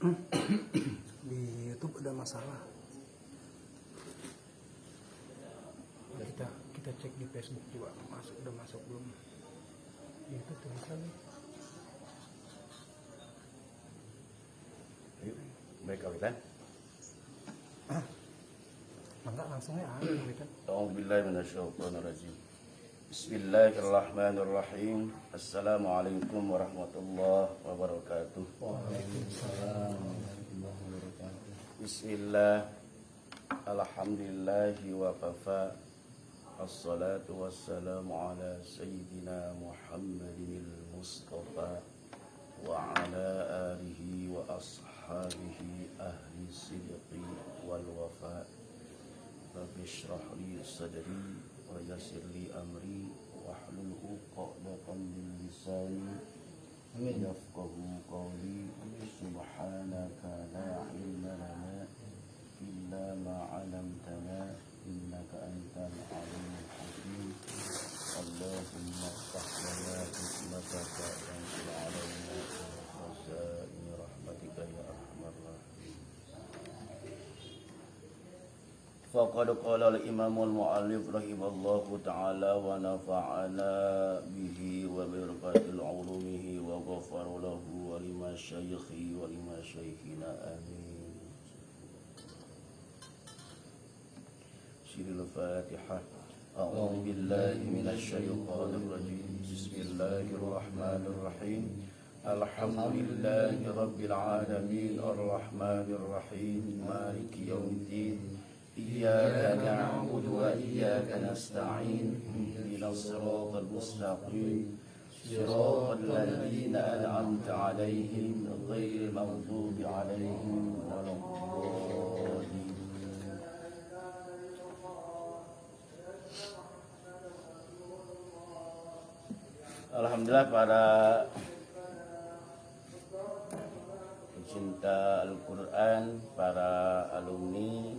Di YouTube ada masalah. Kita cek di Facebook juga udah masuk belum? Di YouTube tulisan nih. Yuk, baik kawitan. Enggak langsung ya kawitan. A'udzubillahi minasyaitonirrajim. Bismillahirrahmanirrahim. Assalamualaikum warahmatullahi wabarakatuh. Waalaikumsalam warahmatullahi wabarakatuh. Bismillah. Alhamdulillahi wa kafa. Assalatu wassalamu ala sayyidina Muhammadin al-Mustafa wa ala alihi wa ashabihi ahli sidqi wal wafa. Rabbi shrah li sadri wa yassir li amri wahlul 'uqdatam min lisani yafqahu qawli. Subhanaka la ilma lana illa ma 'allamtana innaka antal alimul hakim. Allahumma iftah lana hikmataka wanzil 'alaina khazain rahmatika ya arhamar rahimin. Faqad qala al-imam al-mu'allif rahimallahu ta'ala wa nafa'ana bihi wa birqatil ulumihi wa ghafara lahu wa lima syaikhi wa lima syaikhina amin. Siril Fatihah. A'udzu billahi minasy syaithanir rajim. Bismillahirrahmanirrahim. Alhamdulillahi rabbil alamin arrahmanir rahim maliki yaumiddin. Iyyaka na'budu wa iyyaka nasta'in. Ihdinas siratal mustaqim. Siratal ladzina an'amta 'alaihim ghairil maghdubi 'alaihim waladdallin. Alhamdulillah para pecinta Al-Quran, para alumni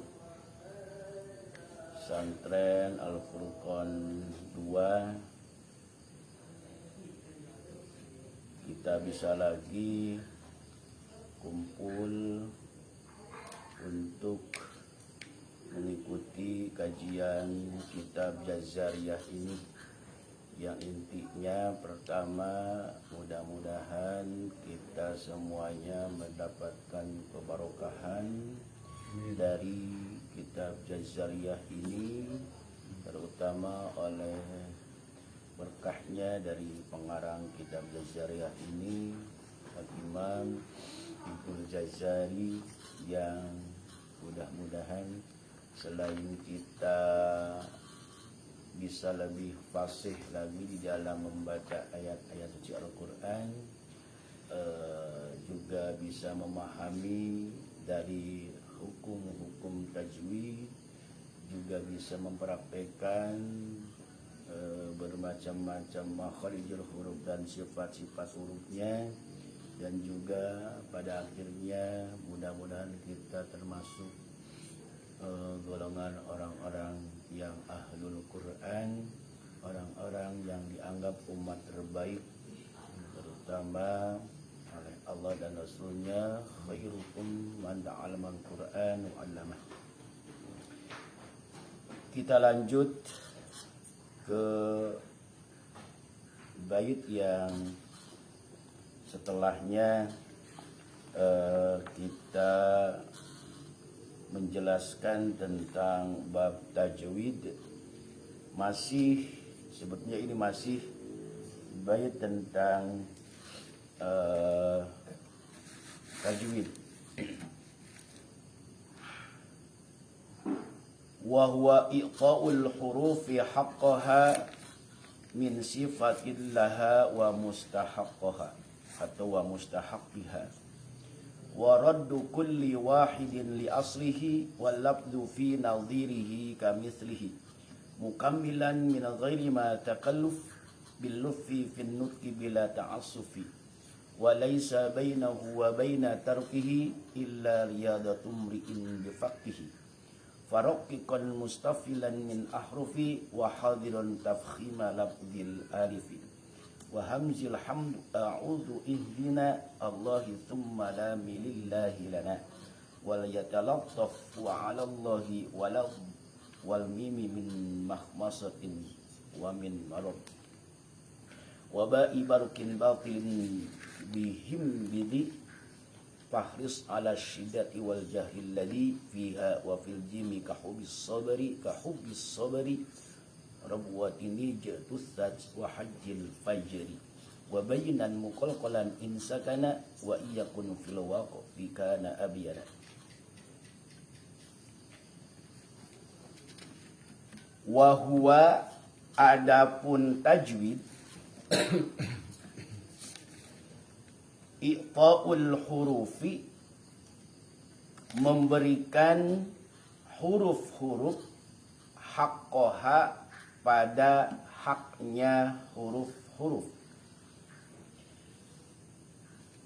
Pesantren Al-Furqan 2, kita bisa lagi kumpul untuk mengikuti kajian kitab Jazariyah ini, yang intinya pertama, mudah-mudahan kita semuanya mendapatkan keberkahan dari kitab Jazariyah ini, terutama oleh berkahnya dari pengarang kitab Jazariyah ini, Al-Imam Ibnu Jazari, yang mudah-mudahan selain kita bisa lebih fasih lagi di dalam membaca ayat-ayat suci Al-Quran, juga bisa memahami dari hukum-hukum tajwid, juga bisa mempraktekkan bermacam-macam makharijul huruf dan sifat-sifat hurufnya, dan juga pada akhirnya mudah-mudahan kita termasuk golongan orang-orang yang ahlul Quran, orang-orang yang dianggap umat terbaik, terutama oleh Allah dan Rasulnya, khairukum man ta'allama al-Quran wa 'allamah. Kita lanjut ke bait yang setelahnya. Kita menjelaskan tentang bab tajwid. Masih sebetulnya ini masih bait tentang tajwid. Wa huwa iqa'ul hurufi haqqaha min sifatillaha wa mustahaqqaha atau wa mustahaqqiha, wa raddu kulli wahidin li aslihi wal lafdhu fi nadhirihi kamithlihi mukammilan min ghairi ma takalluf bil luffi fi nutqi bila ta'assufi wa laysa bainahu wa baina tarkihi illa riyadatum ri'in bi faqhihi faraqqiqan mustafilan min ahrufi wa hadiran tafkhima lafdhil alifi wa hamzil hamdu a'udzu ihdina Allahi thumma la milillahi lana wal yatalattaf wa 'ala Allahi wal mimi min mahmasatin wa min marad wa ba'i barkin batilin bihim bidi fahris ala syiddati wal jahil ladhi fiha wa fil jimi kahubis sabari rabwatini jatussat wa hajjil fajri wa bayinan muqalqalan insakana wa iyakun fil waqfi kana abiyana. Wa huwa adapun tajwid i'ta'ul hurufi memberikan huruf-huruf haqqaha pada haknya huruf-huruf.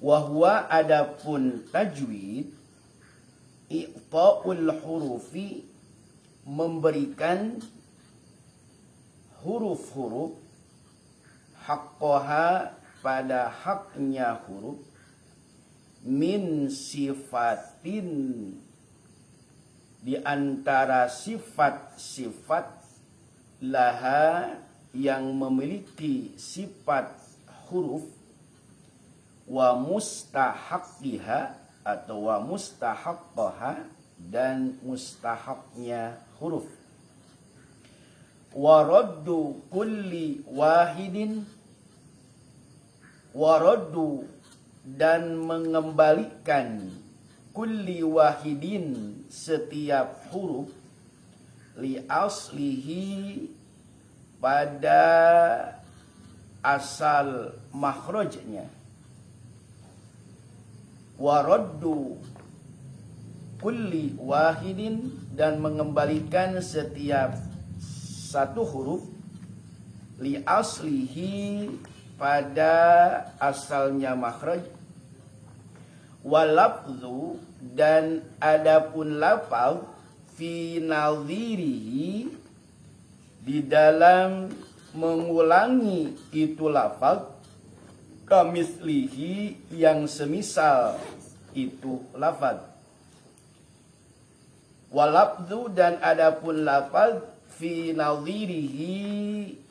Wa huwa adapun tajwid i'ta'ul hurufi memberikan huruf-huruf haqqaha pada haknya huruf min sifatin di antara sifat-sifat laha yang memiliki sifat huruf wa mustahaqqiha atau wa mustahaqqaha dan mustahaknya huruf. Waraddu kulli wahidin waraddu dan mengembalikan kulli wahidin setiap huruf li aslihi pada asal makhrajnya. Waraddu kulli wahidin dan mengembalikan setiap satu huruf li aslihi pada asalnya makhraj walafzu dan adapun lafaz fi nadhirihi di dalam mengulangi itu lafaz kamislihi yang semisal itu lafaz walafzu dan adapun lafaz fi nadhirihi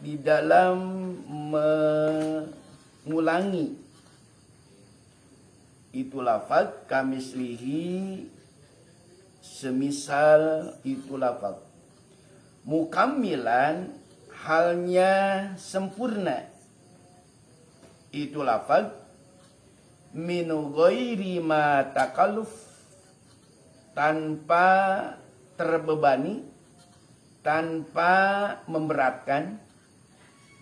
di dalam mengulangi itu lafaz kamislihi semisal itu lafaz mukammilan halnya sempurna itu lafaz min ghairi ma takalluf tanpa terbebani tanpa memberatkan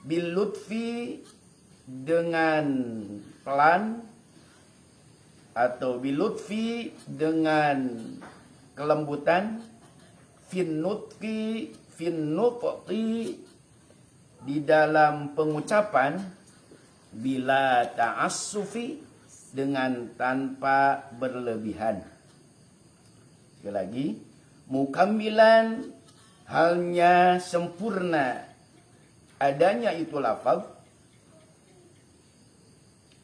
bil lutfi dengan pelan atau bil lutfi dengan kelembutan fin nutqi di dalam pengucapan bila ta'assufi dengan tanpa berlebihan. Sekali lagi mukammilan halnya sempurna adanya itu lafaz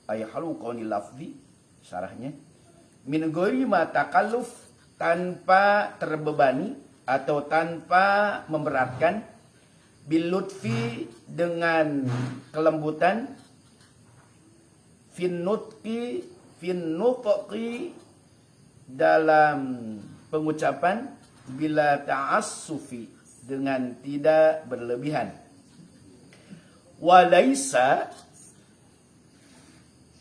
ay halu qaulil lafzi syarahnya min ghairi ma takalluf tanpa terbebani atau tanpa memberatkan bil lutfi dengan kelembutan fin nutqi dalam pengucapan bila ta'assufi dengan tidak berlebihan. Walaisa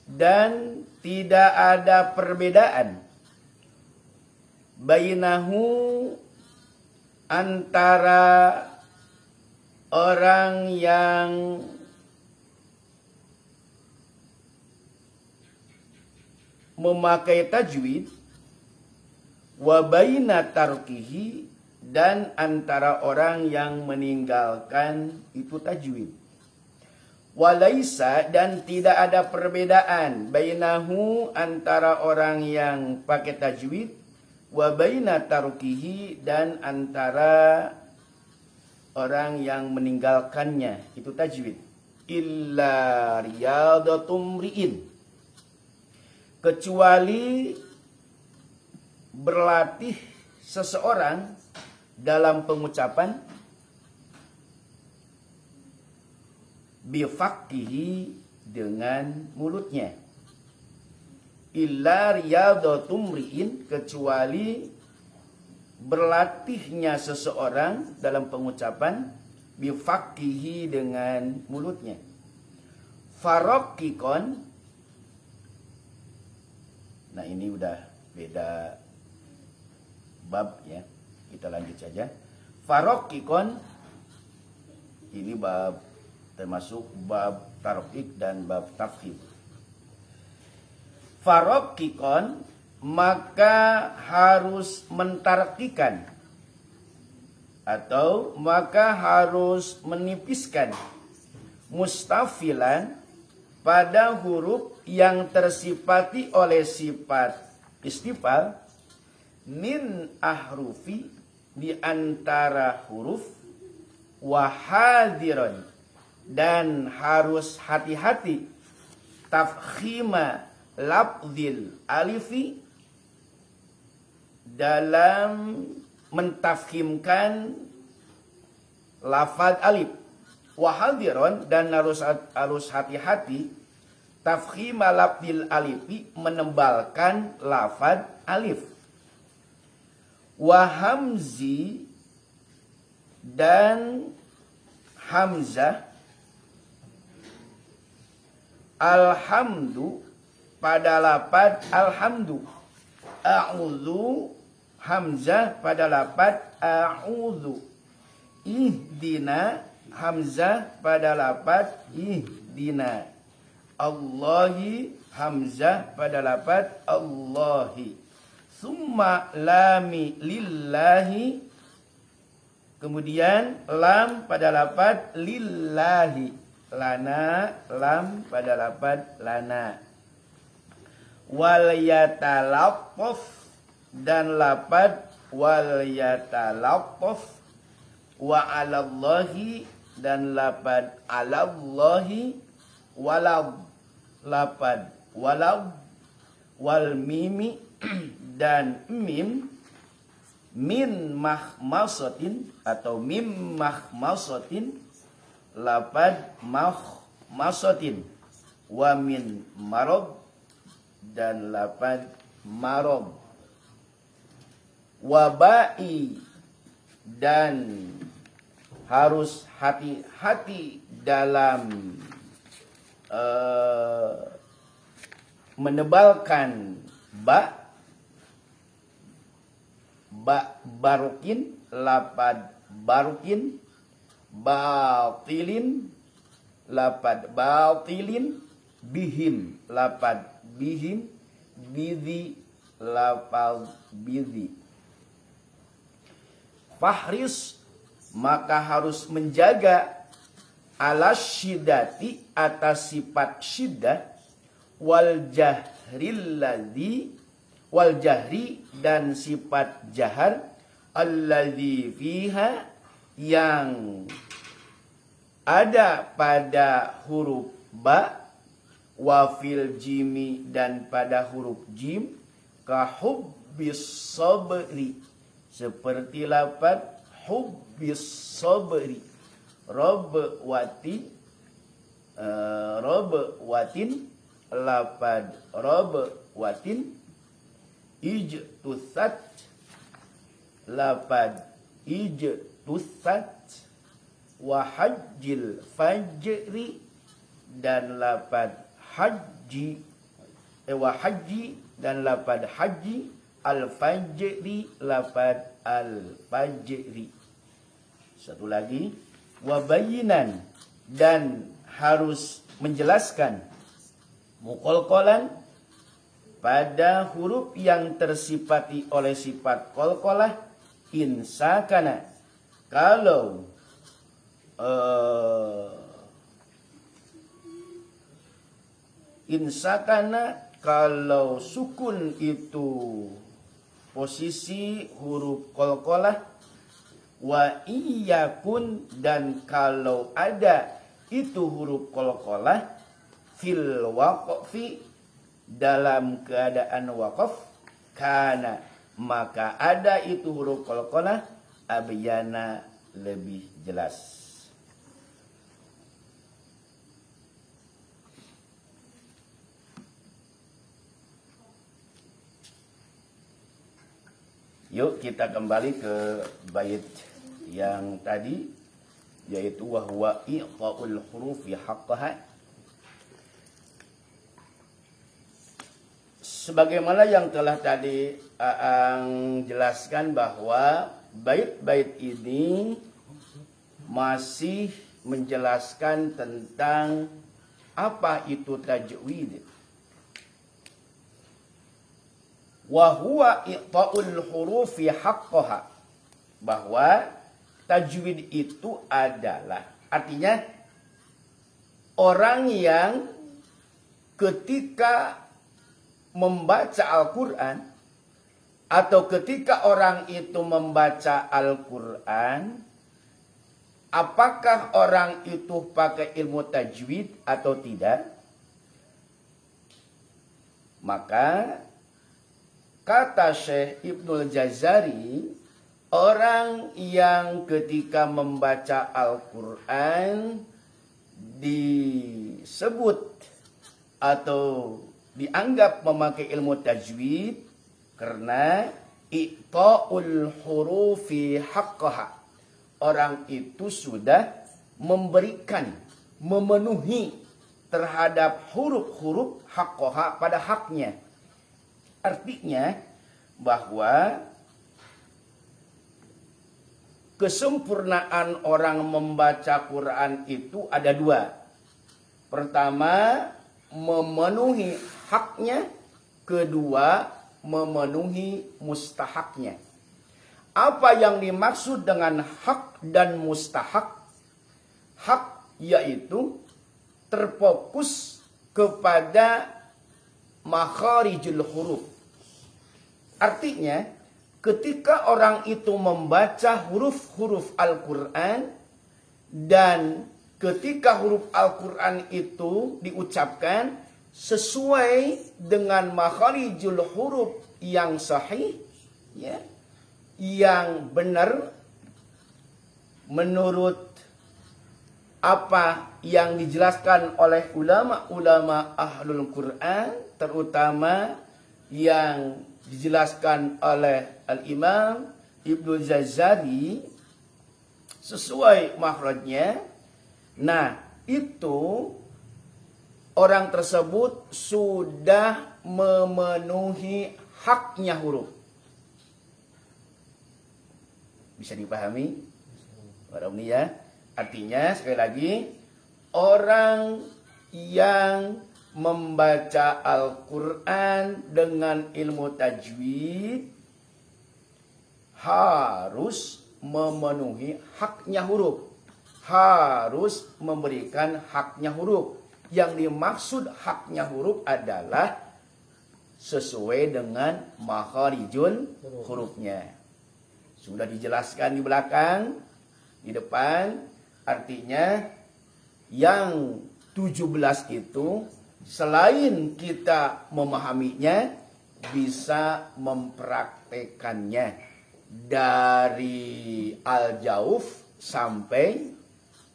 dan tidak ada perbedaan bainahu antara orang yang memakai tajwid wa baina tarkihi dan antara orang yang meninggalkan itu tajwid. Walaisa dan tidak ada perbedaan bainahu antara orang yang pakai tajwid wa baina tarkihi dan antara orang yang meninggalkannya itu tajwid. illa riyadatum ri'in, kecuali berlatih seseorang dalam pengucapan bifakihi dengan mulutnya. Illa riyadatum ri'in, kecuali berlatihnya seseorang dalam pengucapan bifakihi dengan mulutnya. Farokikon, nah ini udah beda bab ya, kita lanjut saja. Farokikon, ini bab termasuk bab tarkik dan bab tafhim. Farokikon, maka harus mentarkikan atau maka harus menipiskan mustafilan pada huruf yang tersifati oleh sifat istifal min ahrufi, di antara huruf, wahadiron, dan harus hati-hati tafkhima lafzil alifi, dalam mentafkhimkan lafaz alif. Wahadiron, dan harus hati-hati tafkhima lafzil alifi, menebalkan lafaz alif. Wahamzi, dan hamzah. Alhamdu, pada lafaz alhamdu. A'udzu, hamzah pada lafaz a'udzu. Ihdina, hamzah pada lafaz ihdina. Allahi, hamzah pada lafaz Allahi. Summa lami lillahi, kemudian lam pada lafaz lillahi. Lana, lam pada lafaz lana. Wal yatalaffaf, dan lafaz wal yatalaffaf. Wa 'alallahi, dan lafaz 'alallahi. Walad, lafaz walad. Wal mimi, dan mim. Min mahmasatin, atau mim mahmasatin, lafaz mahmasatin. Wa min marad, dan lafaz marad. Wabai, dan harus hati-hati dalam menebalkan ba barukin, lafaz barukin. Batilin, lafaz batilin. Bihim, lafaz bihim. Bidhi, lafaz bidhi. Fahris, maka harus menjaga ala syiddati, atas sifat syiddah. Wal jahril ladzi, wal jahri, dan sifat jahar. Alladzi fiha, yang ada pada huruf ba. Wa fil jimi, dan pada huruf jim. Kahubbis sabri, seperti lafaz hubbis sabri. Robwati, robwatin, lafaz robwatin. Ijtusat, lafaz ijtusat. Wahajjil fajri, dan lafaz haji. Wahajji, dan lafaz haji. Al-fajri, lafaz al-fajri. Satu lagi, wabayinan, dan harus menjelaskan muqalqalan pada huruf yang tersifati oleh sifat qalqalah. Insakana, kalau insakana, kalau sukun itu posisi huruf qalqalah. Wa iyakun, dan kalau ada itu huruf qalqalah fil waqfi dalam keadaan waqaf, kana maka ada itu huruf qalqalah abyana lebih jelas. Yuk kita kembali ke bait yang tadi, yaitu wa huwa iqa'ul hurufi haqqaha. Sebagaimana yang telah tadi Aang jelaskan bahwa bait-bait ini masih menjelaskan tentang apa itu tajwid. Wa huwa iqa'ul hurufi haqqaha, bahwa tajwid itu adalah, artinya orang yang ketika membaca Al-Quran atau ketika orang itu membaca Al-Quran, apakah orang itu pakai ilmu tajwid atau tidak? Maka kata Syekh Ibnul Jazari, orang yang ketika membaca Al-Quran disebut atau dianggap memakai ilmu tajwid karena iqa'ul hurufi haqqaha. Orang itu sudah memberikan, memenuhi terhadap huruf-huruf haqqaha pada haknya. Artinya bahwa kesempurnaan orang membaca Quran itu ada dua. Pertama, memenuhi haknya. Kedua, memenuhi mustahaknya. Apa yang dimaksud dengan hak dan mustahak? Hak yaitu terfokus kepada makharijul huruf. Artinya, ketika orang itu membaca huruf-huruf Al-Quran dan ketika huruf Al-Quran itu diucapkan sesuai dengan makharijul huruf yang sahih, ya, yang benar menurut apa yang dijelaskan oleh ulama-ulama ahlul Quran, terutama yang dijelaskan oleh Al-Imam Ibnu Jazari sesuai makhrajnya. Nah, itu orang tersebut sudah memenuhi haknya huruf. Bisa dipahami? Ya. Artinya sekali lagi, orang yang membaca Al-Quran dengan ilmu tajwid harus memenuhi haknya huruf. Harus memberikan haknya huruf. Yang dimaksud haknya huruf adalah sesuai dengan makharijul hurufnya. Sudah dijelaskan di belakang, di depan. Artinya yang 17 itu selain kita memahaminya, bisa mempraktekannya dari al-jauf sampai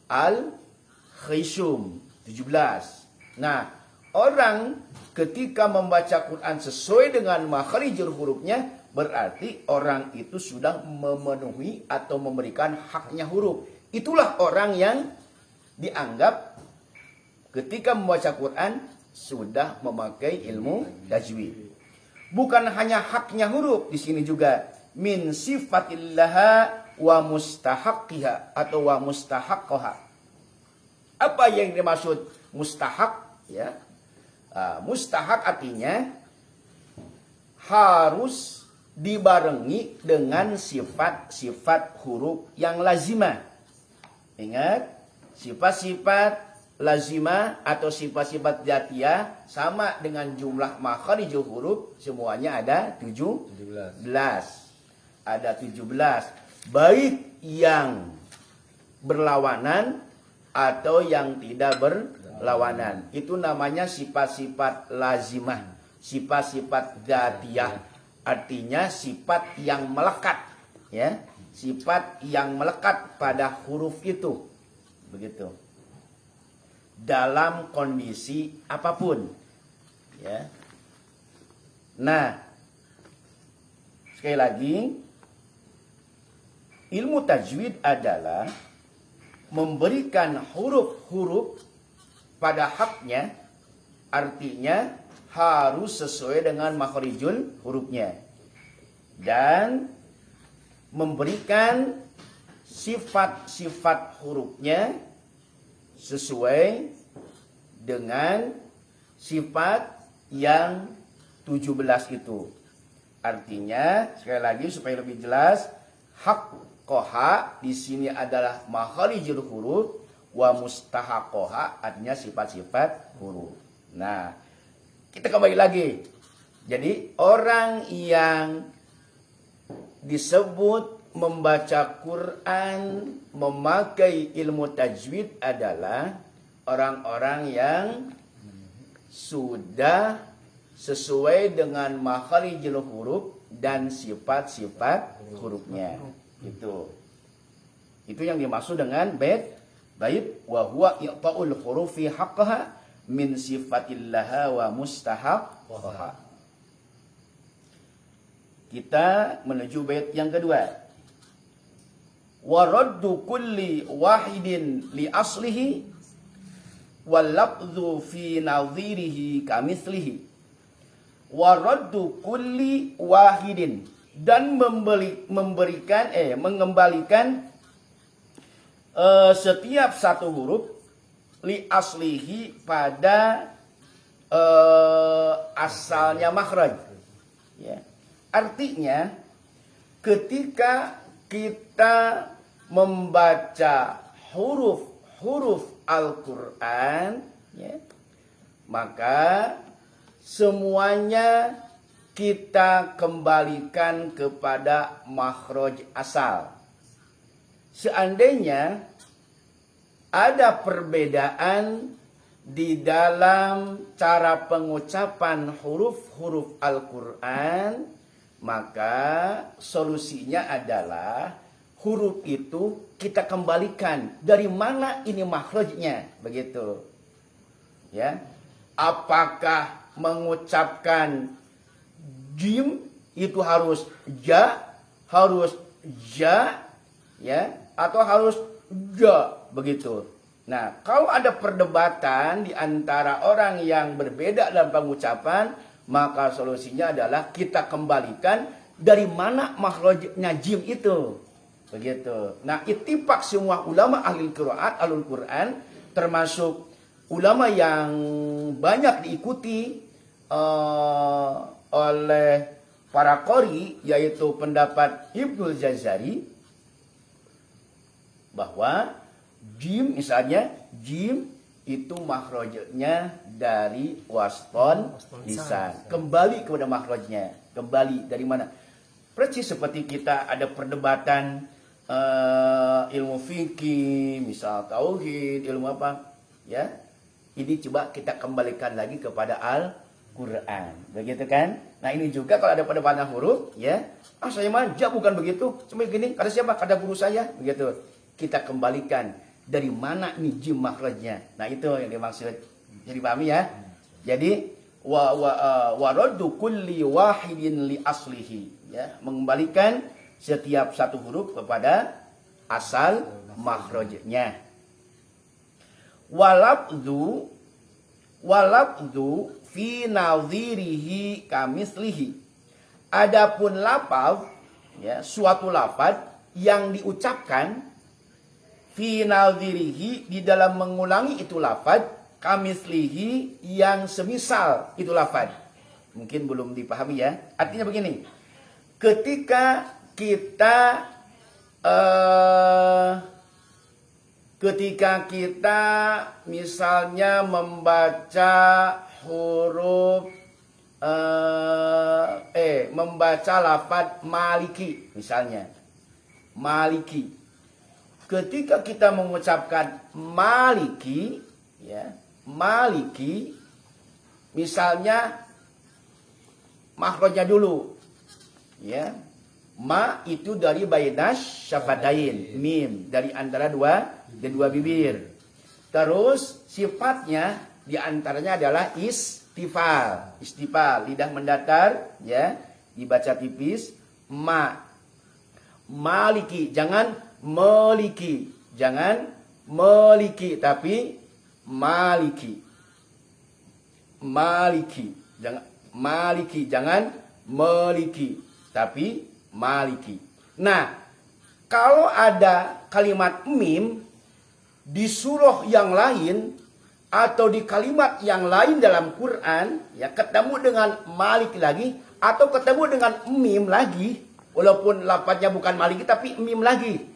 al-khishum 17. Nah, orang ketika membaca Quran sesuai dengan makharijul hurufnya, berarti orang itu sudah memenuhi atau memberikan haknya huruf. Itulah orang yang dianggap ketika membaca Quran sudah memakai ilmu tajwid. Bukan hanya haknya huruf, di sini juga min sifatillah wa mustahaqqiha atau wa mustahaqqaha. Apa yang dimaksud mustahak? Ya, mustahak artinya harus dibarengi dengan sifat-sifat huruf yang lazimah. Ingat, sifat-sifat lazimah atau sifat-sifat dzatiyah sama dengan jumlah makharijul huruf, semuanya ada 17. Ada 17. Baik yang berlawanan atau yang tidak berlawanan. Itu namanya sifat-sifat lazimah, sifat-sifat dzatiyah. Artinya sifat yang melekat, ya. Sifat yang melekat pada huruf itu. Begitu. Dalam kondisi apapun, ya. Nah, sekali lagi, ilmu tajwid adalah memberikan huruf-huruf pada haknya, artinya harus sesuai dengan makhrijul hurufnya, dan memberikan sifat-sifat hurufnya sesuai dengan sifat yang 17 itu. Artinya, sekali lagi supaya lebih jelas, hak koha di sini adalah makharijul huruf, wa mustahaqoha artinya sifat-sifat huruf. Nah, kita kembali lagi. Jadi orang yang disebut membaca Quran memakai ilmu tajwid adalah orang-orang yang sudah sesuai dengan makharijul huruf dan sifat-sifat hurufnya. Itu yang dimaksud dengan bait wa huwa i'ta'ul hurufi haqqaha min sifatillaha wa mustahaqaha. Kita menuju bait yang kedua. Wa raddu kulli wahidin li aslihi wal lafdhu fi nadhirihi kamithlihi. Wa raddu kulli wahidin, dan mengembalikan setiap satu huruf li aslihi pada asalnya makhraj, ya. Artinya ketika kita membaca huruf-huruf Al-Quran, ya, maka semuanya kita kembalikan kepada makhraj asal. Seandainya ada perbedaan di dalam cara pengucapan huruf-huruf Al-Quran, maka solusinya adalah huruf itu kita kembalikan dari mana ini makhrajnya, begitu. Ya. Apakah mengucapkan jim itu harus ja, ya, atau harus ja, begitu. Nah, kalau ada perdebatan di antara orang yang berbeda dalam pengucapan, maka solusinya adalah kita kembalikan dari mana makhrajnya jim itu, begitu. Nah, ittifaq semua ulama ahli qiraat alul Quran, termasuk ulama yang banyak diikuti oleh para qori, yaitu pendapat Ibnul Jazari, bahwa jim, misalnya jim itu makhrajnya dari waston lisan, kembali kepada makhrajnya, kembali dari mana? Persis seperti kita ada perdebatan ilmu fikih, misal tauhid, ilmu apa, ya. Ini coba kita kembalikan lagi kepada Al-Quran, begitu kan? Nah, ini juga kalau ada perdebatan huruf, ya. Saya manja bukan begitu, cuma gini, kata siapa? Kata guru saya, begitu. Kita kembalikan dari mana ini jim makhrajnya. Nah, itu yang dimaksud. Jadi pahami ya. Jadi wa raddu kulli wahidin li aslihi, ya, mengembalikan setiap satu huruf kepada asal makhrajnya. Walabdu fi nadhirihi kamithlihi. Adapun lafaz, ya, suatu lafaz yang diucapkan fi nadhirihi, di dalam mengulangi itu lafaz, kamithlihi, yang semisal itu lafaz. Mungkin belum dipahami, ya. Artinya begini. Ketika kita misalnya membaca huruf membaca lafaz maliki, misalnya maliki, ketika kita mengucapkan maliki, ya, maliki, misalnya makhrajnya dulu, ya, ma itu dari bainas syafadain, mim dari antara dua bibir. Terus sifatnya diantaranya adalah istifal, lidah mendatar, ya, dibaca tipis, ma, maliki, jangan meliki, tapi maliki, jangan meliki, tapi maliki. Nah, kalau ada kalimat mim di surah yang lain atau di kalimat yang lain dalam Quran, ya, ketemu dengan malik lagi atau ketemu dengan mim lagi, walaupun lafadznya bukan maliki tapi mim lagi,